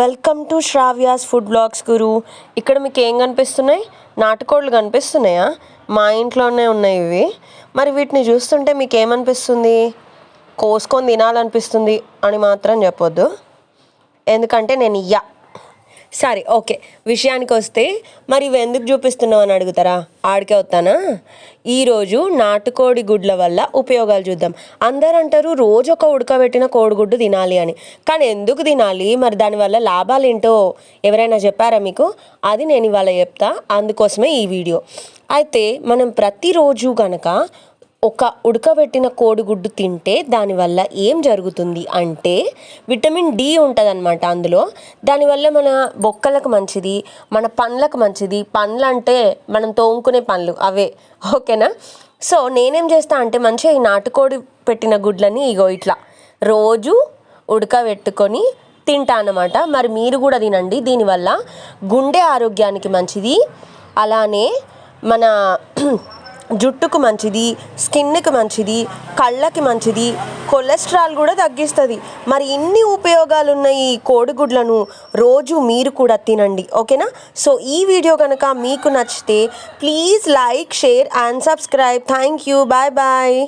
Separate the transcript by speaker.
Speaker 1: Welcome to Sravya's food blogs గురు. ఇక్కడ మీకు ఏం కనిపిస్తున్నాయి? నాటుకోళ్ళు కనిపిస్తున్నాయా? మా ఇంట్లోనే ఉన్నాయి ఇవి. మరి వీటిని చూస్తుంటే మీకు ఏమనిపిస్తుంది? కోసుకొని తినాలనిపిస్తుంది అని మాత్రం చెప్పొద్దు, ఎందుకంటే నేను సరే ఓకే, విషయానికి వస్తే మరి ఇవి ఎందుకు చూపిస్తున్నావు అని అడుగుతారా? ఆడికే వస్తానా. ఈరోజు నాటుకోడి గుడ్ల వల్ల ఉపయోగాలు చూద్దాం. అందరూ అంటారు రోజు ఒక ఉడకబెట్టిన కోడిగుడ్డు తినాలి అని, కానీ ఎందుకు తినాలి, మరి దానివల్ల లాభాలు ఏంటో ఎవరైనా చెప్పారా మీకు? అది నేను ఇవాళ చెప్తా, అందుకోసమే ఈ వీడియో. అయితే మనం ప్రతిరోజు కనుక ఒక ఉడకబెట్టిన కోడిగుడ్డు తింటే దానివల్ల ఏం జరుగుతుంది అంటే విటమిన్ డి ఉంటుంది అన్నమాట అందులో. దానివల్ల మన బొక్కలకు మంచిది, మన పండ్లకు మంచిది. పండ్లు అంటే మనం తోముకునే పండ్లు అవే, ఓకేనా? సో నేనేం చేస్తా అంటే మంచిగా ఈ నాటుకోడి పెట్టిన గుడ్లని ఇగో ఇట్లా రోజు ఉడకబెట్టుకొని తింటా అన్నమాట. మరి మీరు కూడా తినండి, దీనివల్ల గుండె ఆరోగ్యానికి మంచిది, అలానే మన జుట్టుకు మంచిది, స్కిన్కి మంచిది, కళ్ళకి మంచిది, కొలెస్ట్రాల్ కూడా తగ్గిస్తుంది. మరి ఇన్ని ఉపయోగాలు ఉన్నాయి ఈ కోడిగుడ్లను రోజు మీరు కూడా తినండి, ఓకేనా? సో ఈ వీడియో కనుక మీకు నచ్చితే please like, share and subscribe. Thank you, bye bye.